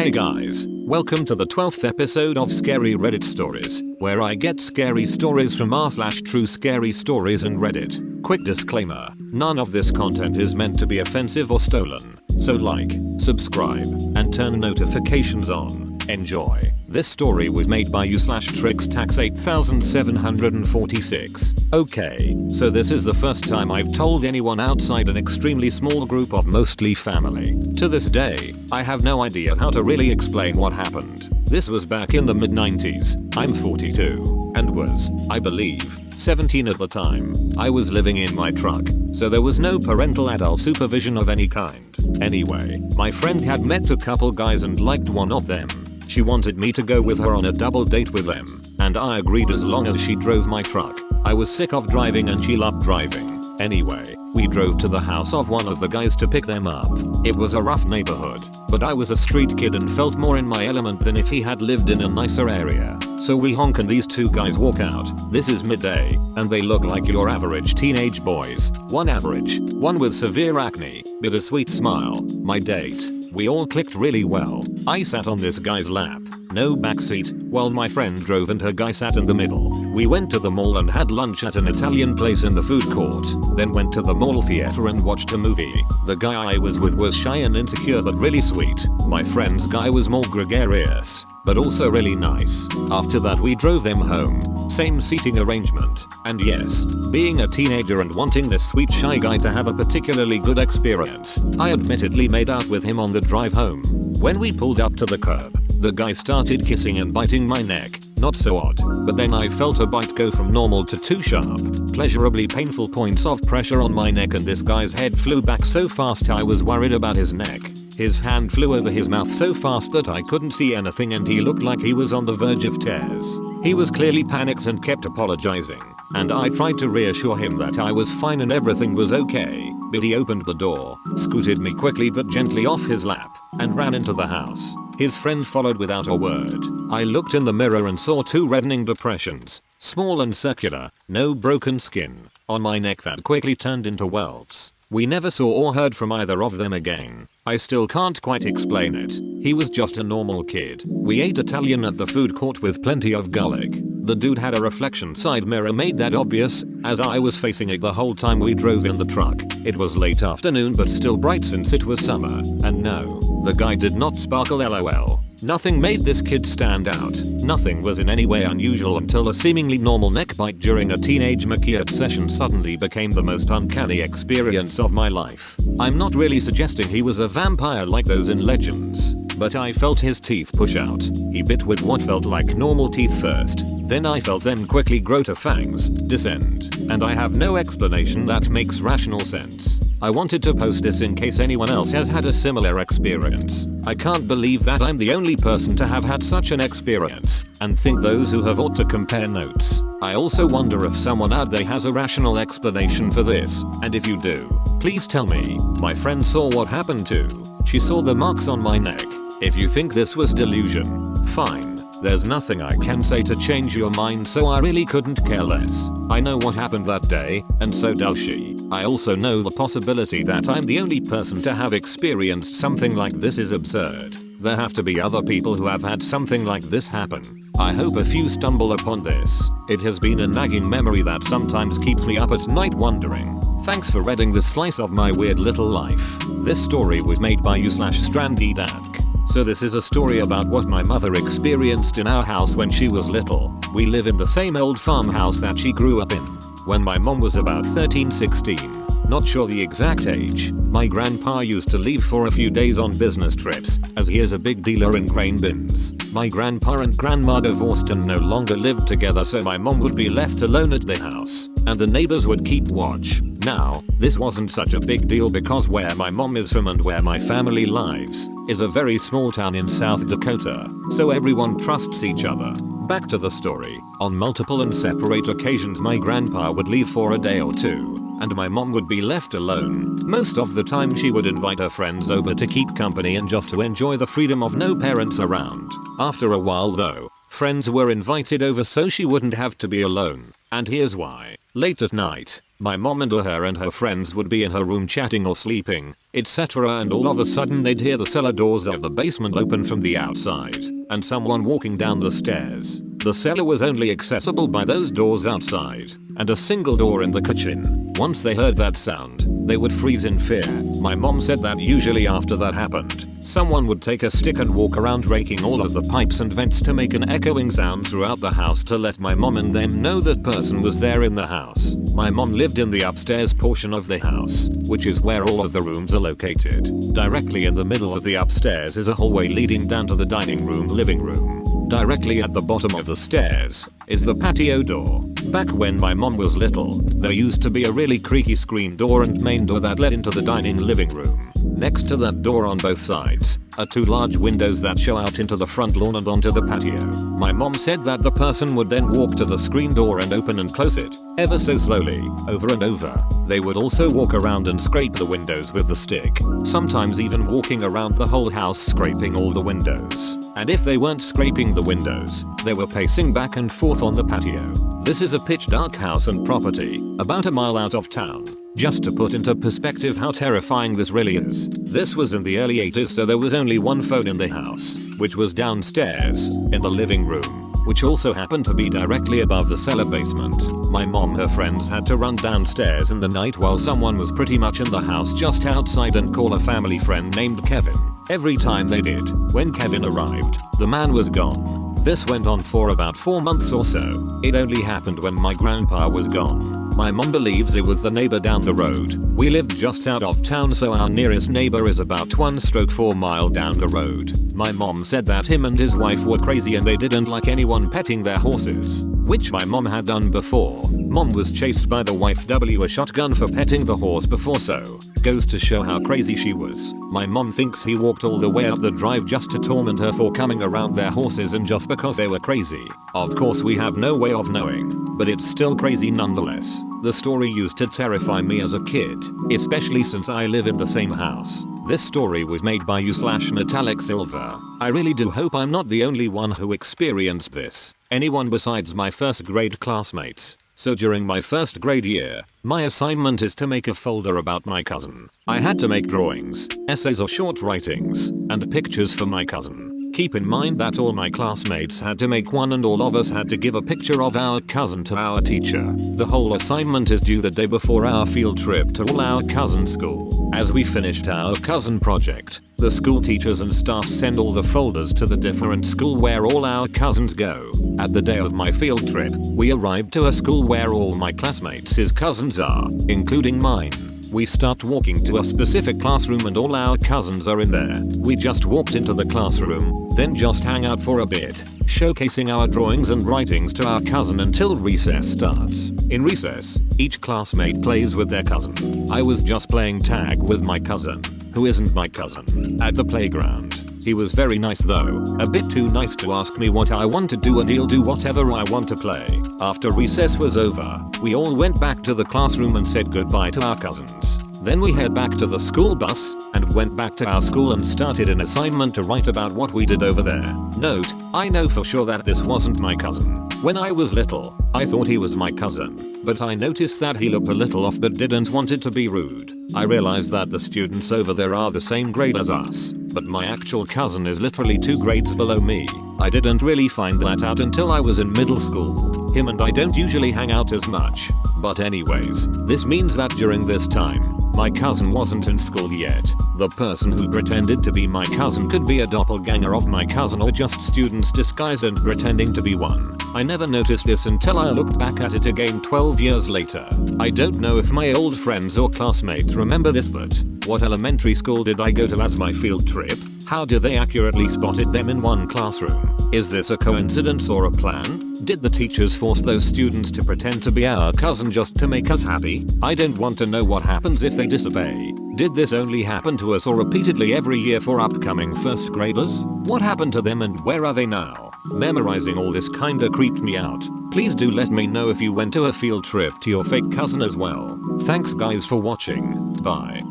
Hey guys, welcome to the 12th episode of Scary Reddit Stories, where I get scary stories from r/true scary stories and Reddit. Quick disclaimer, none of this content is meant to be offensive or stolen, so like, subscribe, and turn notifications on. Enjoy. This story was made by u/TrixTax 8746. Okay, so this is the first time I've told anyone outside an extremely small group of mostly family. To this day, I have no idea how to really explain what happened. This was back in the mid-90s. I'm 42, and was, I believe, 17 at the time. I was living in my truck, so there was no parental adult supervision of any kind. Anyway, my friend had met a couple guys and liked one of them. She wanted me to go with her on a double date with them, and I agreed as long as she drove my truck. I was sick of driving and she loved driving. Anyway, we drove to the house of one of the guys to pick them up. It was a rough neighborhood, but I was a street kid and felt more in my element than if he had lived in a nicer area. So we honk and these two guys walk out. This is midday, and they look like your average teenage boys. One average, one with severe acne, but a sweet smile. My date. We all clicked really well. I sat on this guy's lap, no backseat, while my friend drove and her guy sat in the middle. We went to the mall and had lunch at an Italian place in the food court, then went to the mall theater and watched a movie. The guy I was with was shy and insecure but really sweet. My friend's guy was more gregarious, but also really nice. After that we drove them home. Same seating arrangement. And yes, being a teenager and wanting this sweet shy guy to have a particularly good experience, I admittedly made out with him on the drive home. When we pulled up to the curb, the guy started kissing and biting my neck. Not so odd, but then I felt a bite go from normal to too sharp. Pleasurably painful points of pressure on my neck and this guy's head flew back so fast I was worried about his neck. His hand flew over his mouth so fast that I couldn't see anything and he looked like he was on the verge of tears. He was clearly panicked and kept apologizing, and I tried to reassure him that I was fine and everything was okay, but he opened the door, scooted me quickly but gently off his lap, and ran into the house. His friend followed without a word. I looked in the mirror and saw two reddening depressions, small and circular, no broken skin, on my neck that quickly turned into welts. We never saw or heard from either of them again. I still can't quite explain it. He was just a normal kid. We ate Italian at the food court with plenty of garlic. The dude had a reflection side mirror made that obvious, as I was facing it the whole time we drove in the truck. It was late afternoon but still bright since it was summer. And no, the guy did not sparkle lol. Nothing made this kid stand out. Nothing was in any way unusual until a seemingly normal neck bite during a teenage maquillage session suddenly became the most uncanny experience of my life. I'm not really suggesting he was a vampire like those in legends, but I felt his teeth push out. He bit with what felt like normal teeth first, then I felt them quickly grow to fangs, descend, and I have no explanation that makes rational sense. I wanted to post this in case anyone else has had a similar experience. I can't believe that I'm the only person to have had such an experience, and think those who have ought to compare notes. I also wonder if someone out there has a rational explanation for this, and if you do, please tell me. My friend saw what happened too. She saw the marks on my neck. If you think this was delusion, fine. There's nothing I can say to change your mind, so I really couldn't care less. I know what happened that day, and so does she. I also know the possibility that I'm the only person to have experienced something like this is absurd. There have to be other people who have had something like this happen. I hope a few stumble upon this. It has been a nagging memory that sometimes keeps me up at night wondering. Thanks for reading this slice of my weird little life. This story was made by u/strandydatk. So this is a story about what my mother experienced in our house when she was little. We live in the same old farmhouse that she grew up in. When my mom was about 13-16, not sure the exact age, my grandpa used to leave for a few days on business trips, as he is a big dealer in grain bins. My grandpa and grandma divorced and no longer lived together, so my mom would be left alone at the house, and the neighbors would keep watch. Now, this wasn't such a big deal because where my mom is from and where my family lives is a very small town in South Dakota, so everyone trusts each other. Back to the story. On multiple and separate occasions my grandpa would leave for a day or two, and my mom would be left alone. Most of the time she would invite her friends over to keep company and just to enjoy the freedom of no parents around. After a while though, friends were invited over so she wouldn't have to be alone, and here's why. Late at night, my mom and her friends would be in her room chatting or sleeping, etc., and all of a sudden they'd hear the cellar doors of the basement open from the outside and someone walking down the stairs. The cellar was only accessible by those doors outside and a single door in the kitchen. Once they heard that sound, they would freeze in fear. My mom said that usually after that happened, someone would take a stick and walk around raking all of the pipes and vents to make an echoing sound throughout the house to let my mom and them know that person was there in the house. My mom lived in the upstairs portion of the house, which is where all of the rooms are located. Directly in the middle of the upstairs is a hallway leading down to the dining room, living room. Directly at the bottom of the stairs is the patio door. Back when my mom was little, there used to be a really creaky screen door and main door that led into the dining living room. Next to that door on both sides are two large windows that show out into the front lawn and onto the patio. My mom said that the person would then walk to the screen door and open and close it, ever so slowly, over and over. They would also walk around and scrape the windows with the stick, sometimes even walking around the whole house scraping all the windows. And if they weren't scraping the windows, they were pacing back and forth on the patio. This is a pitch dark house and property, about a mile out of town. Just to put into perspective how terrifying this really is, this was in the early 80s, so there was only one phone in the house, which was downstairs, in the living room, which also happened to be directly above the cellar basement. My mom and her friends had to run downstairs in the night while someone was pretty much in the house just outside and call a family friend named Kevin. Every time they did, when Kevin arrived, the man was gone. This went on for about 4 months or so. It only happened when my grandpa was gone. My mom believes it was the neighbor down the road. We lived just out of town, so our nearest neighbor is about 1/4 mile down the road. My mom said that him and his wife were crazy and they didn't like anyone petting their horses, which my mom had done before. Mom was chased by the wife with a shotgun for petting the horse before, so goes to show how crazy she was. My mom thinks he walked all the way up the drive just to torment her for coming around their horses and just because they were crazy. Of course we have no way of knowing, but it's still crazy nonetheless. The story used to terrify me as a kid, especially since I live in the same house. This story was made by u/metallic silver. I really do hope I'm not the only one who experienced this. Anyone besides my first grade classmates. So during my first grade year, my assignment is to make a folder about my cousin. I had to make drawings, essays or short writings, and pictures for my cousin. Keep in mind that all my classmates had to make one and all of us had to give a picture of our cousin to our teacher. The whole assignment is due the day before our field trip to all our cousin school. As we finished our cousin project, the school teachers and staff send all the folders to the different school where all our cousins go. At the day of my field trip, we arrived to a school where all my classmates' cousins are, including mine. We start walking to a specific classroom and all our cousins are in there. We just walked into the classroom, then just hang out for a bit, showcasing our drawings and writings to our cousin until recess starts. In recess, each classmate plays with their cousin. I was just playing tag with my cousin, who isn't my cousin, at the playground. He was very nice though, a bit too nice to ask me what I want to do and he'll do whatever I want to play. After recess was over, we all went back to the classroom and said goodbye to our cousins. Then we head back to the school bus and went back to our school and started an assignment to write about what we did over there. Note, I know for sure that this wasn't my cousin. When I was little, I thought he was my cousin, but I noticed that he looked a little off but didn't want it to be rude. I realized that the students over there are the same grade as us, but my actual cousin is literally 2 grades below me. I didn't really find that out until I was in middle school. Him and I don't usually hang out as much. But anyways, this means that during this time, my cousin wasn't in school yet. The person who pretended to be my cousin could be a doppelganger of my cousin or just students disguised and pretending to be one. I never noticed this until I looked back at it again 12 years later. I don't know if my old friends or classmates remember this, but what elementary school did I go to as my field trip? How do they accurately spotted them in one classroom? Is this a coincidence or a plan? Did the teachers force those students to pretend to be our cousin just to make us happy? I don't want to know what happens if they disobey. Did this only happen to us or repeatedly every year for upcoming first graders? What happened to them and where are they now? Memorizing all this kinda creeped me out. Please do let me know if you went to a field trip to your fake cousin as well. Thanks guys for watching. Bye.